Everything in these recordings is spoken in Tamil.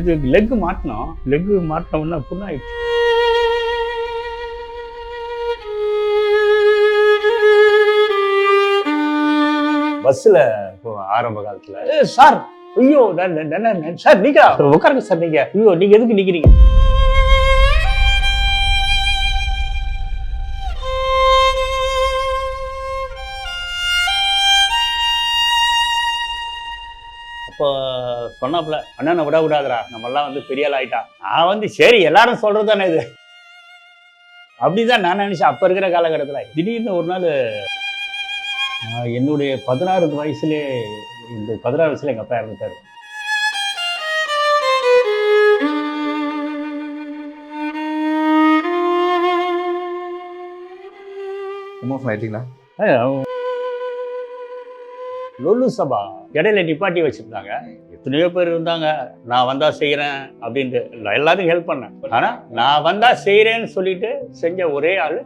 இது லெக் மாட்டினோம். லெக் மாட்டினோம்னா புண்ணாயிடுச்சு. பஸ்ஸில் ஆரம்ப காலத்தில் சார் ஐயோ சார் நீங்க உட்காருங்க சார், நீங்க ஐயோ நீங்க எதுக்கு நிக்கிறீங்க? அப்போ சொன்னாப்புல, அண்ணனை விடாதுரா, நம்மெல்லாம் வந்து பெரிய ஆள் ஆயிட்டா. நான் சரி எல்லாரும் சொல்றது தானே இது, அப்படிதான் நான் நினைச்சேன் அப்ப இருக்கிற காலகட்டத்தில். திடீர்னு ஒரு நாள் என்னுடைய 16 வயசுலேயே இந்த 16 வயசுல எங்கள் அப்பா இறந்துட்டாரு. லொல்லு சபா இடையில நிப்பாட்டி வச்சிருந்தாங்க. எத்தனையோ பேர் இருந்தாங்க, நான் வந்தா செய்யறேன் அப்படின்ட்டு எல்லாத்துக்கும் ஹெல்ப் பண்ணேன். ஆனா நான் வந்தா செய்யறேன்னு சொல்லிட்டு செஞ்ச ஒரே ஆளு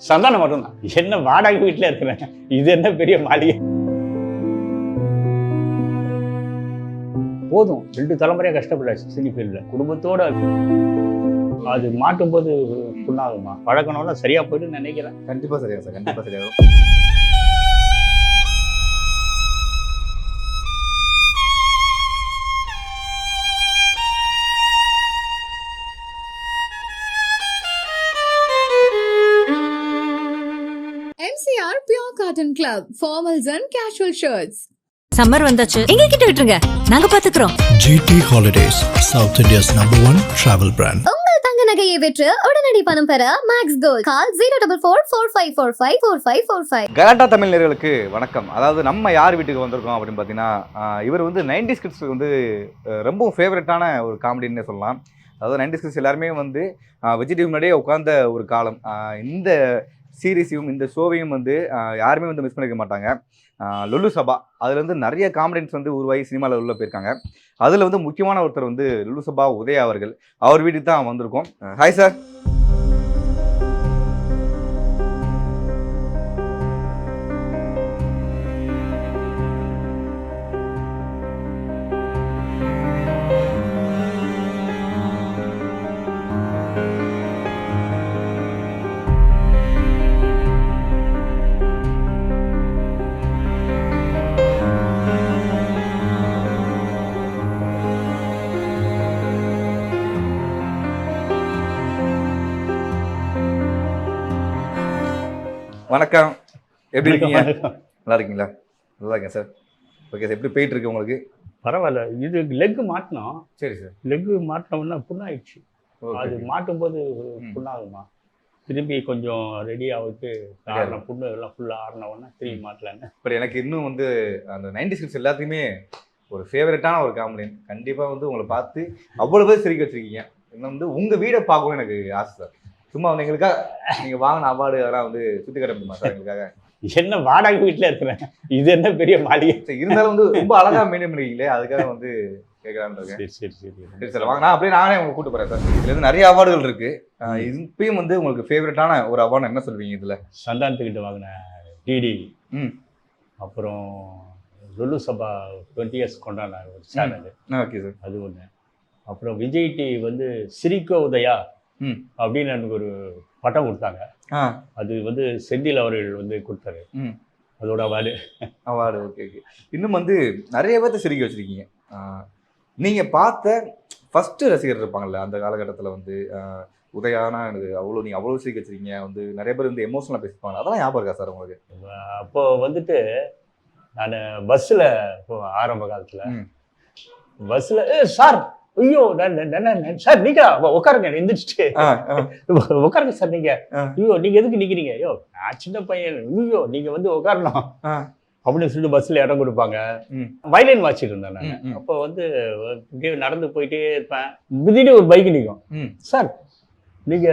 சந்தானம் மட்டும்தான். என்ன வாடகை வீட்டுல இருக்கிறேன், இது என்ன பெரிய மாளிகை? போதும் 2 தலைமுறையா கஷ்டப்பட்டாச்சு சினி ஃபீல்ட்ல. குடும்பத்தோட அது மாட்டும் போது புண்ணாகுமா? பழக்கணும்னா சரியா போயிட்டு நினைக்கிறேன். கண்டிப்பா சரியா சார், கண்டிப்பா சரியா. MCR Pure Cotton Club, formals and casual shirts. Summer வந்தாச்சு, எங்க கிட்ட விட்டுருங்க, நாங்க பாத்துக்கிறோம். GT Holidays, South India's #1 travel brand. உங்கள் தங்க நகையை விற்று உடனடி பணம் பெற மேக்ஸ் கோல்ட். கால் 04445454545. கலாட்டா தமிழ் நேயர்களுக்கு வணக்கம். அதாவது நம்ம யார் வீட்டுக்கு வந்திருக்கோம் அப்படின்னு பார்த்தீங்கன்னா, இவர் 90s கிட்ஸ் ரொம்ப ஃபேவரட்டான ஒரு காமெடின்னு சொல்லலாம். அதாவது 90s கிட்ஸ் எல்லாருமே விஜய் டிவி முன்னாடியே உட்கார்ந்த ஒரு காலம். இந்த சீரீஸையும் இந்த ஷோவையும் யாருமே மிஸ் பண்ணிக்க மாட்டாங்க. லொல்லு சபா அதுலேருந்து நிறைய காமெடியன்ஸ் உருவாகி சினிமாவில் உள்ள போயிருக்காங்க. அதில் முக்கியமான ஒருத்தர் லொல்லு சபா உதயா அவர்கள். அவர் வீட்டுக்கு தான் வந்திருக்கோம். Hi sir. வணக்கம், எப்படி இருக்கீங்க? நல்லா இருக்கீங்களா? நல்லா இருக்கேன் சார். ஓகே சார், எப்படி போயிட்டு இருக்கு உங்களுக்கு? பரவாயில்ல. இது லெக் மாட்டினோம். சரி சார். லெக் மாட்டினோம்னா புண்ணாயிடுச்சு. அது மாட்டும் போது புண்ணாகுமா? திரும்பி கொஞ்சம் ரெடி ஆகிட்டு ஆறின புண்ணு எல்லாம் ஃபுல்லாக ஆறின உடனே திரும்பி மாட்டலான்னு. பட் எனக்கு இன்னும் அந்த 90s கிட்ஸ் எல்லாத்தையுமே ஒரு ஃபேவரட்டான ஒரு காமெடியன். கண்டிப்பாக உங்களை பார்த்து அவ்வளோ பேர் சிரிக்க வச்சிருக்கீங்க. இன்னும் உங்கள் வீடை பார்க்கவும் எனக்கு ஆசை சார். சும்மா எங்களுக்காக நீங்கள் வாங்கின அவார்டு அதெல்லாம் சுற்றி கட்ட முடியுமா சார் எங்களுக்காக? என்ன வாடகை வீட்டில் இருக்கிறேன், இது என்ன பெரிய மாளிகை? இருந்தாலும் ரொம்ப அழகாக மெயின்டைன் பண்ணிருக்கீங்களே, அதுக்காக கேட்கலான்னு இருக்கேன். சரி சரி சரி சார், வாங்க. நான் அப்படியே நானே உங்களுக்கு கூப்பிட்டு போகிறேன் சார். இதுல நிறைய அவார்டுகள் இருக்கு. இப்பயும் உங்களுக்கு ஃபேவரட்டான ஒரு அவார்டு என்ன சொல்வீங்க? இதில் சந்தானத்துக்கிட்ட வாங்கின டிடி, அப்புறம் லொல்லு சபா 20 years கொண்டாடின ஒரு சேனல். ஓகே சார், அது ஒன்று. அப்புறம் விஜய் டிவி சிரிக்கோ உதயா அப்படின்னு எனக்கு ஒரு பட்டம் கொடுத்தாங்க. அது செந்தில் அவர்கள் கொடுத்தாரு. அதோட அவார்டு. Okay okay. இன்னும் நிறைய பேர்த்த சிரிக்க வச்சிருக்கீங்க. நீங்கள் பார்த்த ஃபர்ஸ்ட் ரசிகர் இருப்பாங்கல்ல அந்த காலகட்டத்தில் உதயானா எனக்கு நீங்கள் அவ்வளோ சிரிக்க வச்சிருக்கீங்க. நிறைய பேர் எமோஷனலாக பேசிப்பாங்க. அதெல்லாம் ஞாபகம் இருக்கா சார் உங்களுக்கு? அப்போ நான் பஸ்ஸில் ஆரம்ப காலத்தில் பஸ்ஸில் சார் ஐயோ சார் நீங்க உட்காருங்க, எந்திரிச்சிட்டு உட்காருங்க சார், நீங்க ஐயோ நீங்க எதுக்கு நிக்கிறீங்க? ஐயோ நான் சின்ன பையன், ஐயோ நீங்க உட்காரணும் அப்படின்னு சொல்லிட்டு பஸ்ல இடம் கொடுப்பாங்க. வயலின் வாசிட்டு இருந்தேன் நான். அப்போ நடந்து போயிட்டே இருப்பேன். திடீர்னு ஒரு பைக் நிற்கும். சார் நீங்க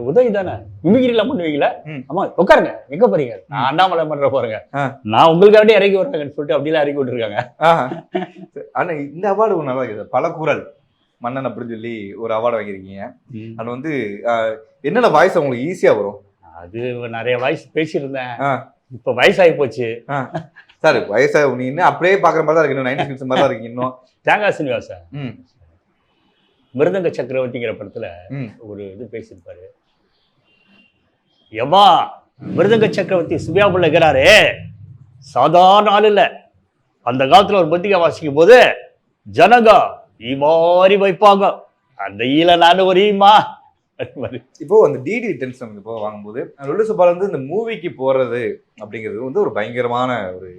உதவி தானே, மிமிகிரிலாம் பண்ணுவீங்களா? ஆமா உட்காருங்க, எங்க போறீங்க? நான் அண்ணாமலை பண்ற போறேங்க, நான் உங்களுக்காண்டி இறக்கி விடுறேங்கன்னு சொல்லிட்டு அப்படிலாம் இறக்கி விட்டுருக்காங்க. ஆனா இந்த அவார்டு நல்லா இருக்குது. பல குரல் மன்னன் அப்படின்னு சொல்லி ஒரு அவார்டு வாங்கியிருக்கீங்க. அது என்னென்ன வாய்ஸ் உங்களுக்கு ஈஸியா வரும்? அது நிறைய வாய்ஸ் பேசியிருந்தேன். இப்ப வயசாகி போச்சு சார். வயசா நீ இன்னும் அப்படியே பாக்குற மாதிரி தான் இருக்கு. 90s கிட்ஸ் மாதிரி தான் இருக்கு. இன்னும் தேங்காய் சீனிவாசன் மிருதங்க சக்கரவர்த்திங்கிற படத்துல ம் ஒரு இது பேசியிருப்பாரு. எம்மா மிருதங்க சக்கரவர்த்தி சுபியா பிள்ளை இருக்கிறாரு, சாதாரண ஆள் இல்ல. அந்த காலத்துல ஒரு பத்திரிகை வாசிக்கும் போது ஜனங்க மாதிரி வைப்பாங்க, அந்த ஈல நானு ஒரு ஈமா. இப்போ அந்த டிடி டென்ஷன் இப்போ வாங்கும்போது லொல்லு சபால வந்து இந்த மூவிக்கு போறது அப்படிங்கிறது வந்து ஒரு பயங்கரமான ஒரு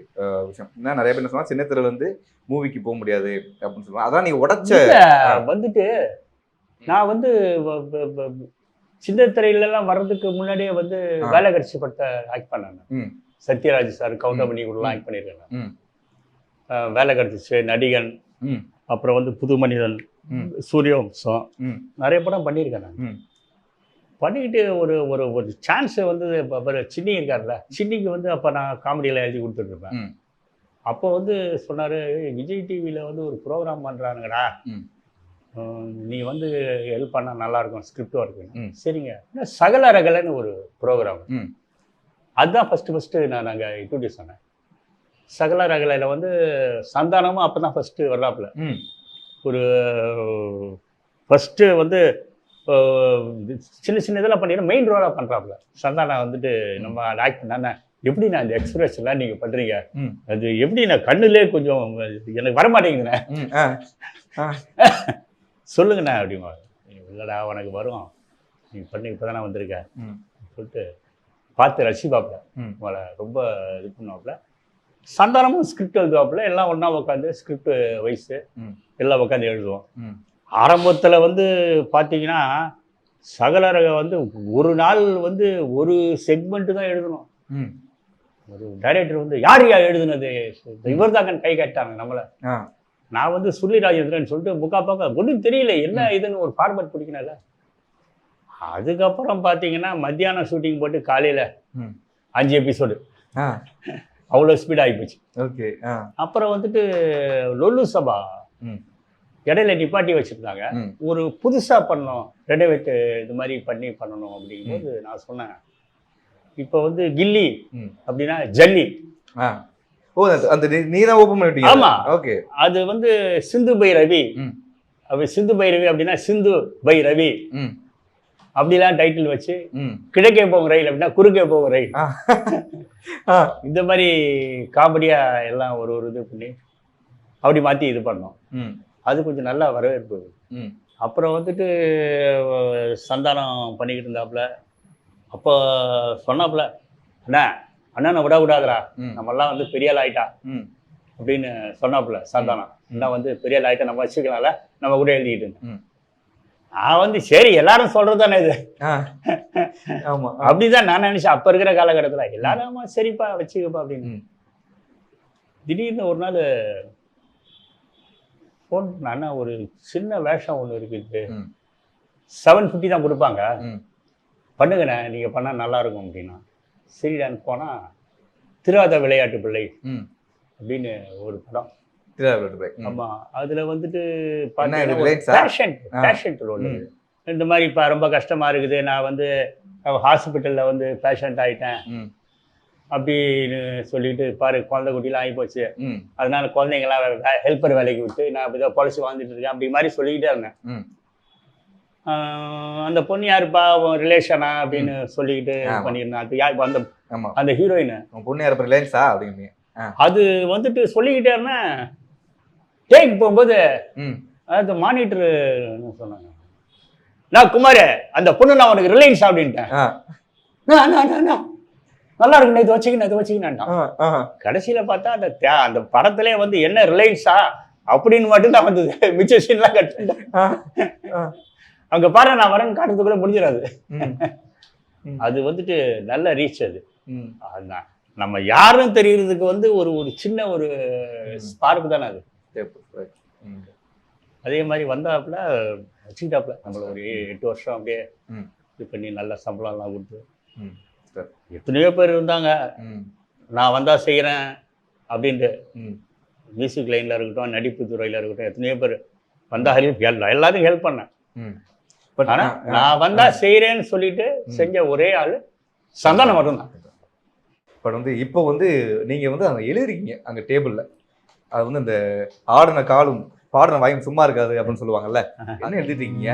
விஷயம். ஏன்னா நிறைய பேர் என்ன சொன்னா சின்ன திரையில வந்து மூவிக்கு போக முடியாது அப்படின்னு சொல்லுவாங்க. அதான் நீ உடைச்ச வந்துட்டு நான் வந்து சின்ன திரையில எல்லாம் வர்றதுக்கு முன்னாடியே வந்து வேலை கட்சி படத்தை ஆக்ட் பண்ணேன். சத்யராஜ் சார் கவுண்டமணி கூட ஆக்ட் பண்ணியிருக்கேன். வேலை கிடைச்சிச்சு, நடிகன், அப்புறம் வந்து புது மனிதன், சூரியவம்சம், நிறைய படம் பண்ணியிருக்கேன் நான். பண்ணிக்கிட்டு ஒரு ஒரு ஒரு சான்ஸ் வந்து சின்னி இருக்கார்ல, சின்னிக்கு வந்து அப்போ நான் காமெடியில் எழுதி கொடுத்துட்ருப்பேன். அப்போ வந்து சொன்னார், விஜய் டிவியில் வந்து ஒரு ப்ரோக்ராம் பண்ணுறானுங்கடா, நீ வந்து ஹெல்ப் பண்ணால் நல்லாயிருக்கும், ஸ்கிரிப்ட் ஒர்க்கு. சரிங்க, சகல ரகலன்னு ஒரு ப்ரோக்ராம், அதுதான் ஃபஸ்ட்டு நான் நாங்கள் இன்ட்ரோடியூஸ் பண்ணேன். சகல ரகலையில் வந்து சந்தானமும் அப்போ தான் ஃபஸ்ட்டு வர்றாப்புல. ஒரு ஃபஸ்ட்டு வந்து சின்ன சின்ன இதெல்லாம் பண்ணிட்டு மெயின் ரோலாக பண்ணுறாப்புல. சந்தானா வந்துட்டு நம்ம ஆக்ட் பண்ணானே, எப்படி நான் இந்த எக்ஸ்பிரஷன்லாம் நீங்கள் பண்ணுறீங்க, அது எப்படி நான் கண்ணுலே கொஞ்சம் எனக்கு வரமாட்டேங்குதுண்ணே, சொல்லுங்கண்ணா அப்படிமா. இல்லைடா உனக்கு வரும், நீ பண்ணி இப்போ தானே வந்திருக்க சொல்லிட்டு பார்த்து ரசிப்பாப்புல, உங்களை ரொம்ப இது பண்ணுவாப்புல. சந்தானமும் ஸ்கிரிப்ட் எழுதுவாப்புல, எல்லாம் ஒன்றா உட்காந்து ஸ்கிரிப்ட் வயசு எல்லாம் உட்காந்து எழுதுவோம். ஆரம்பத்தில் வந்து பார்த்தீங்கன்னா சகலரக வந்து ஒரு நாள் வந்து ஒரு செக்மெண்ட்டு தான் எழுதணும். ஒரு டைரக்டர் வந்து யார் எழுதுனது, இவர் தாங்க கை கட்டாங்க நம்மளை. நான் வந்து சுருளி ராஜேந்திரன் சொல்லிட்டு முக்காப்பாக்க ஒன்றும் தெரியல என்ன இதுன்னு ஒரு ஃபார்மேட் பிடிக்கணும்ல. அதுக்கப்புறம் பார்த்தீங்கன்னா மத்தியானம் ஷூட்டிங் போட்டு காலையில் 5 எபிசோடு, அவ்வளோ ஸ்பீட் ஆகிப்போச்சு. ஓகே. அப்புறம் வந்துட்டு லொல்லு சபா இடையில நிப்பாட்டி வச்சுருந்தாங்க. ஒரு புதுசாக பண்ணோம், ரெனோவேட்டு இது மாதிரி பண்ணணும் அப்படிங்கும்போது நான் சொன்னேன், இப்போ வந்து கில்லி அப்படின்னா ஜல்லி. ஓ, அந்த நீதான் ஓப்பன் பண்ணிட்டீங்க. ஆமா, ஓகே. அது வந்து சிந்து பை ரவி, அப்படி சிந்து பை ரவி அப்படின்னா சிந்து பை ரவி அப்படிலாம் டைட்டில் வச்சு, கிழக்கே போகும் ரயில் அப்படின்னா குறுக்கே போகும் ரயில், இந்த மாதிரி காமெடியா எல்லாம் ஒரு ஒரு இது பண்ணி அப்படி மாற்றி இது பண்ணோம். அது கொஞ்சம் நல்லா வரவேற்பு. அப்புறம் வந்துட்டு சந்தானம் பண்ணிக்கிட்டு இருந்தாப்புல. அப்போ சொன்னாப்புல, அண்ணனை விடாதுரா, நம்மெல்லாம் வந்து பெரிய ஆள் ஆயிட்டா அப்படின்னு சொன்னாப்புல சந்தானம். இன்னும் வந்து பெரிய ஆள் ஆயிட்டா நம்ம வச்சுக்கலாம்ல, நம்ம கூட எழுதிக்கிட்டு இருந்தேன். நான் வந்து சரி எல்லாரும் சொல்றதுதானே இது அப்படிதான் நான் நினைச்சேன். அப்ப இருக்கிற காலகட்டத்துல எல்லாரும் சரிப்பா வச்சுக்கப்பா அப்படின்னு. திடீர்னு ஒரு நாள் ஃபோன் பண்ணா, ஒரு சின்ன வேஷம் ஒன்று இருக்குது, 750 தான் கொடுப்பாங்க, பண்ணுங்கண்ணே நீங்க பண்ணா நல்லா இருக்கும் அப்படின்னா. சரிடான்னு போனா திராத விளையாட்டு பிள்ளை அப்படின்னு ஒரு படம். ஆமா, அதுல வந்துட்டு இந்த மாதிரி இப்ப ரொம்ப கஷ்டமா இருக்குது, நான் வந்து ஹாஸ்பிட்டல்ல வந்து பேஷண்ட் ஆயிட்டேன் அப்படின்னு சொல்லிட்டு, பாரு குழந்தை குட்டிலாம் ஆகி போச்சு, அதனால குழந்தைங்களாம் ஹெல்ப்பர் வேலைக்கு விட்டு நான் அப்படிதான் பொழைச்சி வாழ்ந்துட்டு இருக்கேன் அப்படி மாதிரி சொல்லிக்கிட்டே இருந்தேன். அந்த பொண்ணு யாருப்பா ரிலேஷனா அப்படின்னு சொல்லிக்கிட்டு பண்ணியிருந்தேன். அந்த ஹீரோயின் பொண்ணு யாரு ரிலேஷன்ஸா அப்படிங்க. அது வந்துட்டு சொல்லிக்கிட்டே இருந்தேன். டேக் போகும்போது அது மானிட்டர் சொன்னாங்க, நான் குமார் அந்த பொண்ணு நான் உனக்கு ரிலையன்ஸ் அப்படின்ட்டேன். நல்லா இருக்கு, இது வச்சுக்கினான். கடைசியில பார்த்தா அந்த படத்திலே வந்து என்ன ரிலையன்ஸா அப்படின்னு மட்டும் தான் வந்தது, மிச்ச சீன்லாம் கட் பண்ணிட்டேன். அங்க பாரு நான் வரேன்னு காட்டுறதுக்குள்ள முடிஞ்சிடாது. அது வந்துட்டு நல்ல ரீச். அது அதுதான் நம்ம யாரும் தெரியறதுக்கு வந்து ஒரு ஒரு சின்ன ஒரு ஸ்பார்க் தானே அது. அதே மாதிரி வந்தாப்புல வச்சுக்கிட்டாப்புல நம்மள ஒரு 8 வருஷம் அப்படியே இது பண்ணி நல்ல சம்பளம்லாம் கொடுத்து. எத்தனையோ பேர் இருந்தாங்க, நான் வந்தா செய்யறேன் அப்படின்ட்டு. மியூசிக் லைன்ல இருக்கட்டும், நடிப்பு துறையில இருக்கட்டும், எத்தனையோ பேர் வந்தா எல்லாத்தையும் ஹெல்ப் பண்ணேன். ஆனா நான் வந்தா செய்யறேன்னு சொல்லிட்டு செஞ்ச ஒரே ஆளு சந்தானம் மட்டும்தான். பட் வந்து இப்போ வந்து நீங்க வந்து அங்க எழுதிருக்கீங்க அங்க டேபிள்ல, அது வந்து அந்த ஆடின காலும் பாடுற வாயும் சும்மா இருக்காது அப்படின்னு சொல்லுவாங்கல்ல, என்ன எழுதிட்டு இருக்கீங்க?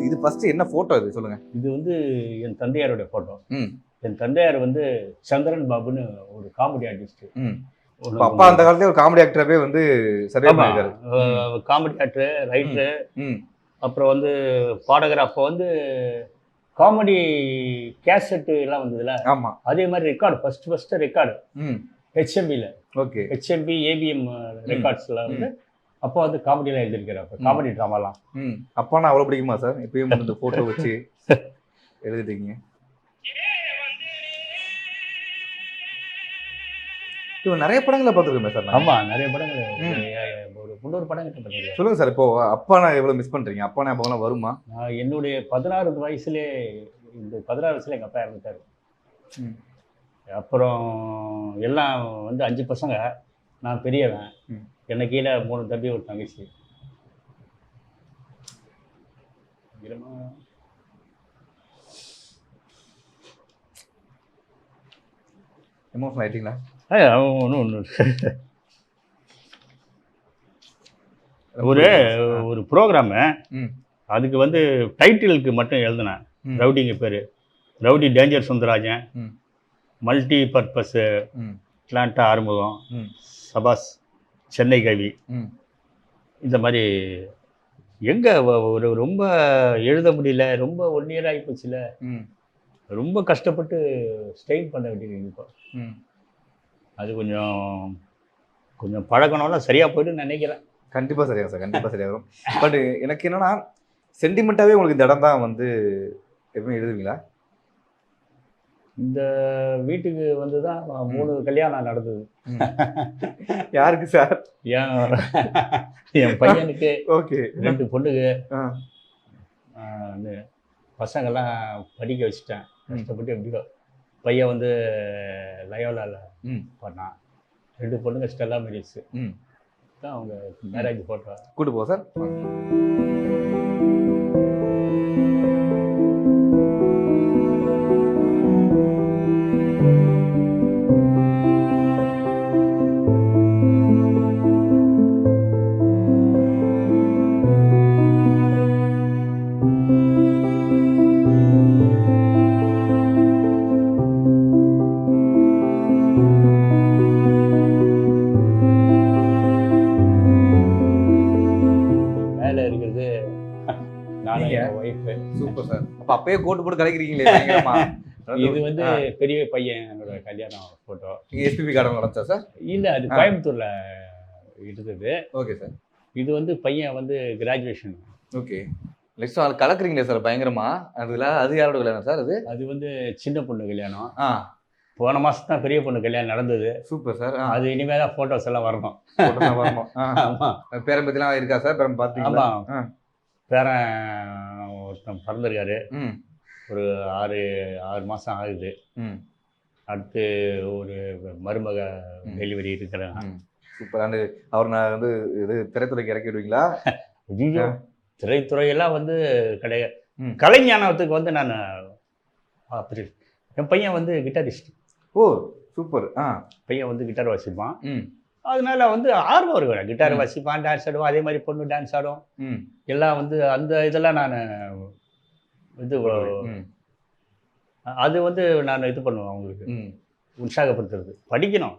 இது ஃபர்ஸ்ட் என்ன போட்டோ இது சொல்லுங்க. இது வந்து என் தந்தையாருடைய போட்டோ. ம். என் தந்தையார் வந்து சந்திரன் பாபுன்னு ஒரு காமெடி ஆர்டிஸ்ட். ம். அப்பா அந்த காலத்துல ஒரு காமெடி ஆக்டராகவே வந்து சர்வே பண்ணிருக்காரு. காமெடி ஆக்டர், ரைட்டர், ம். அப்புறம் வந்து பாடகர். அப்போ வந்து காமெடி கேசட் எல்லாம் வந்ததுல, ஆமா. அதே மாதிரி ரெக்கார்டு ஃபர்ஸ்ட் ரெக்கார்டு ம். ஹெச்எம்பியில், ஓகே. ஹெச்எம்பி ஏபிஎம் ரெக்கார்ட்ஸில் வந்து அப்போ வந்து காமெடியெலாம் எழுதியிருக்கிறார். அப்போ காமெடி ட்ராமாலாம். ம். அப்பா நான் அவ்வளோ பிடிக்குமா சார்? இப்பயும் வந்து இந்த ஃபோட்டோ வச்சு எழுதிட்டீங்க. இவன் நிறைய படங்களை பார்த்துருக்கேன் சார். ஆமாம், நிறைய படங்கள், ஒரு 300 படங்கிட்ட பண்ணியிருக்கேன். சொல்லுங்கள் சார். இப்போ அப்பா நான் எவ்வளோ மிஸ் பண்ணுறீங்க? அப்பா நான் அப்போலாம் வருமா? நான் என்னுடைய 16 வயசுலேயே, இந்த 16 வயசுல எங்கள் அப்பா இறந்துட்டார். ம். அப்புறம் எல்லாம் வந்து 5 பசங்க, நான் பெரியவன். ம். எனக்கு கீழே 3 தம்பி, ஒரு தங்கச்சி. எமோஷனல் ஆயிட்டீங்களா? ஒரு ஒரு ப்ரோக்ராமு, ம். அதுக்கு வந்து டைட்டிலுக்கு மட்டும் எழுதினேன். ம். ரவுடிங்க பேர் ரவுடி டேஞ்சர் சுந்தராஜன், ம். மல்டி பர்பஸ் ம். அட்லாண்டா ஆறுமுகம், ம். சபாஸ் சென்னை கவி. ம். இந்த இந்த மாதிரி எங்கே ஒரு ரொம்ப எழுத முடியல, ரொம்ப 1 இயர் ஆகி போச்சுல, ம். ரொம்ப கஷ்டப்பட்டு ஸ்ட்ரெயின் பண்ண வேண்டியது. இப்போ ம். அது கொஞ்சம் கொஞ்சம் பழக்கணும்னா சரியாக போய்ட்டு நினைக்கிறேன். கண்டிப்பாக சரியாகும் சார், கண்டிப்பாக சரியாகும். பட் எனக்கு என்னன்னா, சென்டிமெண்ட்டாகவே உங்களுக்கு இந்த இடம் தான் வந்து எப்பவுமே எழுதுவீங்களா? இந்த வீட்டுக்கு வந்து தான் 3 கல்யாணம் நடந்தது. யாருக்கு சார்? என் பையனுக்கு ஓகே. 2 பொண்ணுங்க. ஆ. பசங்கள்லாம் படிக்க வச்சுட்டேன் கஷ்டப்பட்டு. எப்படியோ பையன் வந்து லயோலாவில் ம். பண்ணான். 2 பொண்ணுங்க ஸ்டெல்லா மேரிஸ் ம். தான் அவங்க மேரேஜ் ஃபோட்டோ. கூட்டு போ சார். மேலே இருக்கிறது நானும் என் ஒய்ஃபு. Super sir. அப்போ அப்பயே கோட்டு போட்டு கலைக்கிறீங்களே பயங்கரமா. இது வந்து பெரிய பையனோட கல்யாணம் ஃபோட்டோ. நீங்கள் எஸ்பிபி கார்டன் நடந்தா சார்? இல்லை, அது கோயம்புத்தூரில் இருந்தது. Okay sir. இது வந்து பையன் வந்து கிராஜுவேஷன். ஓகே. நெக்ஸ்ட் அது கலக்குறீங்களே சார் பயங்கரமா. அது யாரோட கல்யாணம் சார்? அது வந்து சின்ன பொண்ணு கல்யாணம். ஆ. போன மாதம் தான் பெரிய பொண்ணு கல்யாணம் நடந்தது. Super sir. அது இனிமேல் தான் ஃபோட்டோஸ் எல்லாம் வரணும். வரணும். ஆமாம். பேரன் பற்றிலாம் இருக்கா சார்? பேரன் பார்த்தீங்களா? ஆமாம். பேரன் ஒருத்தன் பிறந்திருக்காரு. ம். ஒரு 6 மாதம் ஆகுது. ம். அடுத்து ஒரு மருமக டெலிவரி இருக்கிறேன். சூப்பர். அண்டு அவர் நான் வந்து இது திரைத்துறைக்கு இறக்கி விடுவீங்களா? ஐயோ, திரைத்துறையெல்லாம் வந்து கிடையாது. ம். கலைஞானத்துக்கு வந்து நான் அப்படி, என் பையன் வந்து கிட்டாரிஸ்ட். ஓ சூப்பர். பையன் வந்து கிட்டார் வாசிப்பான். ம். அதனால வந்து ஆர்வம் இருக்கு. கிட்டார் வாசிப்பான், டான்ஸ் ஆடுவான். அதே மாதிரி பொண்ணு டான்ஸ் ஆடும். ம். எல்லாம் வந்து அந்த இதெல்லாம் நான் இது ம். அது வந்து நான் இது பண்ணுவேன் அவங்களுக்கு, ம். உற்சாகப்படுத்துறது. படிக்கணும்,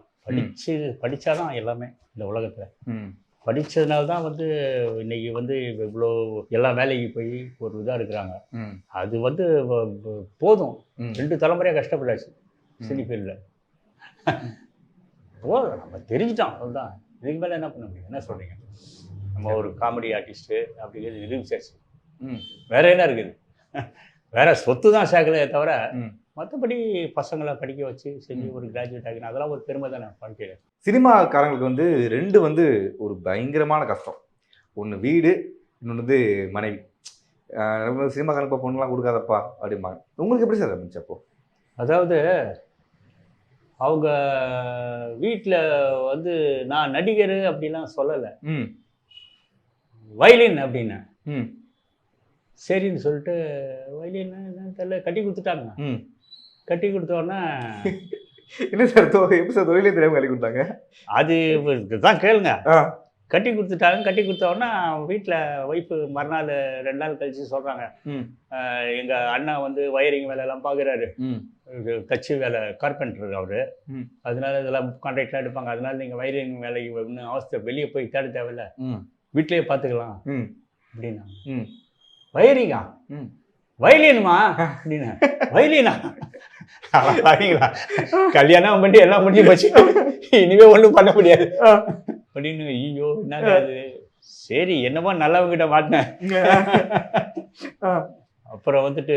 படித்தாதான் எல்லாமே இந்த உலகத்தில். ம். படித்ததுனால தான் வந்து இன்னைக்கு வந்து இவ்வளோ எல்லா வேலைக்கு போய் ஒரு இதாக இருக்கிறாங்க. ம். அது வந்து போதும். ம். 2 தலைமுறையாக கஷ்டப்பட்டாச்சு சினி ஃபீல்டில். போதும், நம்ம தெரிஞ்சிட்டோம், அதுதான். இதுக்கு மேலே என்ன பண்ண முடியும்? என்ன சொல்கிறீங்க? நம்ம ஒரு காமெடி ஆர்டிஸ்ட்டு அப்படிங்கிறது நிரூபிச்சாச்சு. ம். வேற என்ன இருக்குது? வேற சொத்து தான் சேர்க்கலையே தவிர ம். மற்றபடி பசங்களை படிக்க வச்சு செஞ்சு ஒரு கிராஜுவேட் ஆகினா அதெல்லாம் ஒரு பெருமை தானே வாழ்க்கையில். சினிமாக்காரங்களுக்கு வந்து 2 வந்து ஒரு பயங்கரமான கஷ்டம். ஒன்று வீடு, இன்னொன்று வந்து மனைவி. சினிமாக்காரங்க பொண்ணுலாம் கொடுக்காதப்பா அப்படிம்பாங்க. உங்களுக்கு எப்படி சார் இருந்துச்சு அப்போ? அதாவது அவங்க வீட்டில் வந்து நான் நடிகர் அப்படிலாம் சொல்லலை, ம் வயலின் அப்படின்னேன். ம் சரின்னு சொல்லிட்டு வயலின் என்னன்னு தெரியல கட்டி கொடுத்துட்டாங்க. ம் கட்டி கொடுத்தோன்னே என்ன சார் எப்படி சார் தொழிலே தெரியாமல் கட்டி கொடுத்தாங்க? அது தான் கேளுங்க. ஆ கட்டி கொடுத்துட்டாங்க. கட்டி கொடுத்தோன்னா வீட்டில் ஒய்ஃபு மறுநாள் 2 நாள் கழிச்சு சொல்கிறாங்க, ம் எங்கள் அண்ணன் வந்து வயரிங் வேலையெல்லாம் பார்க்குறாரு, ம் இது தச்சு வேலை, கார்பெண்டர் அவர், ம் அதனால இதெல்லாம் கான்ட்ராக்ட்லாம் எடுப்பாங்க, அதனால நீங்கள் வயரிங் வேலைக்கு ஒன்றும் அவஸ்தை வெளியே போய் தேட தேவையில்ல, ம் வீட்டிலேயே பார்த்துக்கலாம் ம் அப்படின்னா. ம் வயரிங்கா? ம் வயலினுமா அப்படின்னு. வயலினா? அப்படிங்களா? கல்யாணம் பண்ணி எல்லாம் முடிஞ்சு போச்சு, இனிமே ஒன்றும் பண்ண முடியாது அப்படின்னு. ஐயோ என்னங்க அது, சரி என்னமோ நல்லவங்கிட்ட மாட்டினேன். அப்புறம் வந்துட்டு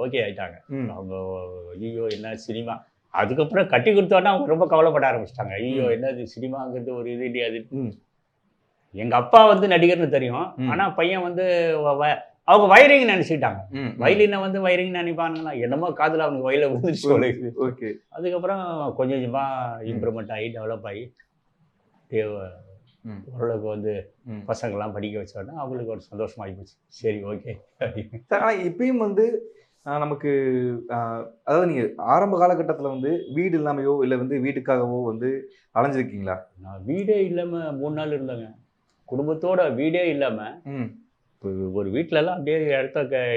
ஓகே ஆயிட்டாங்க அவங்க. ஐயோ என்ன சினிமா, அதுக்கப்புறம் கட்டி கொடுத்தோன்னா அவங்க ரொம்ப கவலைப்பட ஆரம்பிச்சிட்டாங்க. ஐயோ என்னது சினிமாங்கிறது ஒரு இது இல்லையாது. எங்க அப்பா வந்து நடிகர்னு தெரியும், ஆனா பையன் வந்து அவங்க வயரிங் நினைச்சுக்கிட்டாங்க. வயலினை வந்து வயரிங் நினைப்பானுங்களா என்னமோ காதுல அவனுக்கு வயல விழுந்துருச்சு. ஓகே. அதுக்கப்புறம் கொஞ்சம் கொஞ்சமா இம்ப்ரூவ்மெண்ட் ஆகி டெவலப் ஆகி ஓரளவுக்கு வந்து பசங்கள்லாம் படிக்க வச்சோன்னா அவங்களுக்கு ஒரு சந்தோஷமாகி போச்சு. சரி ஓகே சார். ஆனால் இப்பயும் வந்து நமக்கு அதாவது நீங்கள் ஆரம்ப காலகட்டத்தில் வந்து வீடு இல்லாமையோ இல்லை வந்து வீட்டுக்காகவோ வந்து அலைஞ்சிருக்கீங்களா? நான் வீடே இல்லாமல் 3 நாள் இருந்தேங்க, குடும்பத்தோட வீடே இல்லாமல். இப்போ ஒரு வீட்டிலலாம் அப்படியே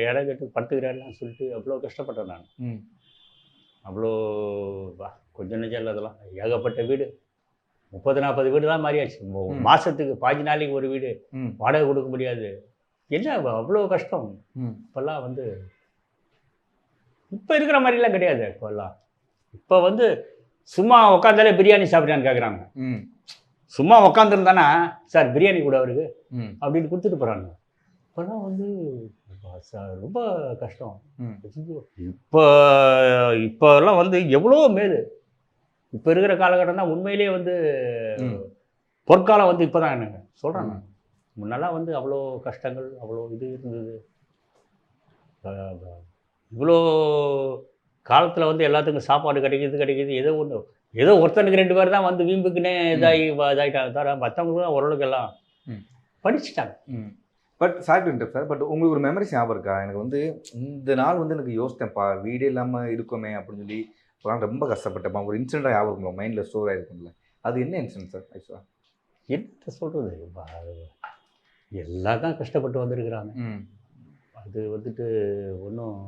இடம் கட்டு படுத்துக்கிறாருன்னு சொல்லிட்டு அவ்வளோ கஷ்டப்பட்டேன் நான். அவ்வளோ கொஞ்சம் நெஞ்சம் இல்லை, அதெல்லாம் ஏகப்பட்ட வீடு, 30-40 வீடு தான் மாறியாச்சு. மாதத்துக்கு 15 நாளைக்கு ஒரு வீடு வாடகை கொடுக்க முடியாது. என்ன அவ்வளோ கஷ்டம். இப்போல்லாம் வந்து இப்போ இருக்கிற மாதிரிலாம் கிடையாது. இப்போல்லாம் இப்போ வந்து சும்மா உட்காந்தாலே பிரியாணி சாப்பிட்றான்னு கேட்குறாங்க. சும்மா உட்காந்துருந்தானா சார் பிரியாணி கூட அவருக்கு அப்படின்னு கொடுத்துட்டு போகிறாங்க. இப்போலாம் வந்து ரொம்ப கஷ்டம். இப்போல்லாம் வந்து எவ்வளோ மேலு. இப்போ இருக்கிற காலகட்டம் தான் உண்மையிலேயே வந்து பொற்காலம் வந்து இப்போ தான் என்னங்க சொல்கிறேன் நான். முன்னெல்லாம் வந்து அவ்வளோ கஷ்டங்கள் அவ்வளோ இது இருந்தது. இவ்வளோ காலத்தில் வந்து எல்லாத்துக்கும் சாப்பாடு கிடைக்கிது. ஏதோ ஒருத்தனுக்கு 2 பேர் தான் வந்து வீம்புக்குன்னே இதாகிட்டாங்க தவிர மற்றவங்களுக்கு தான் ஓரளவுக்கு எல்லாம் படிச்சுட்டாங்க. பட் சார் பட் உங்களுக்கு ஒரு மெமரிஸ் ஞாபகம் இருக்கா? எனக்கு வந்து இந்த நாள் வந்து எனக்கு யோசித்தேன்ப்பா, வீடே இல்லாமல் இருக்கோமே அப்படின்னு சொல்லி ரொம்ப கஷ்டப்பட்டேன்ப்பா. ஒரு இன்சிடென்ட்டாக ஞாபகம் இருக்குங்களா, மைண்டில் ஸ்டோர் ஆகிருக்குங்களா? அது என்ன இன்சிடென்ட் சார்? ஆக்சுவலாக என்ன சொல்கிறது, எல்லாம் தான் கஷ்டப்பட்டு வந்திருக்கிறாங்க. அது வந்துட்டு ஒன்றும்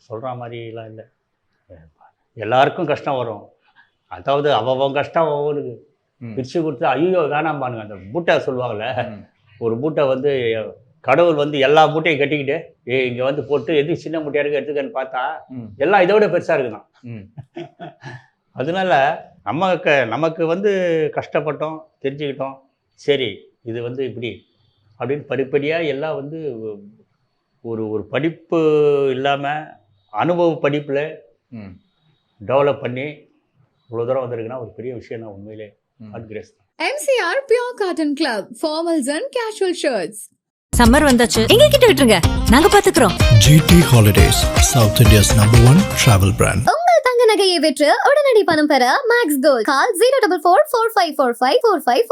சொல்கிற மாதிரிலாம் இல்லை. எல்லாருக்கும் கஷ்டம் வரும். அதாவது அவன் கஷ்டம் ஒவ்வொருக்கு பிரித்து கொடுத்து ஐயோ வேணாம்பானுங்க. அந்த மூட்டை சொல்லுவாங்கள்ல, ஒரு மூட்டை வந்து கடவுள் வந்து எல்லா மூட்டையும் கட்டிக்கிட்டு இங்கே வந்து போட்டு எது சின்ன மூட்டையாக இருக்கு எடுத்துக்கன்னு பார்த்தா எல்லாம் இதை விட பெருசாக இருக்குதான். அதனால நமக்கு வந்து கஷ்டப்பட்டோம், தெரிஞ்சுக்கிட்டோம், சரி இது வந்து இப்படி அப்படின்னு படிப்படியாக எல்லாம் வந்து ஒரு படிப்பு இல்லாமல் அனுபவ படிப்பில் டெவலப் பண்ணி இவ்வளோ தூரம் வந்திருக்குன்னா ஒரு பெரிய விஷயம் தான் உண்மையிலே. காட் கிரேஸ் தான். MCR Pure Cotton Club, formals and casual shirts. Summer வந்தாச்சு, எங்க கிட்ட விட்டுருங்க, நாங்க பாத்துக்கிறோம். GT Holidays, South India's #1 travel brand. உங்கள் தங்க நகையை விற்று உடனடி பணம் பெற மேக்ஸ் கோல்ட். கால் 04445454545.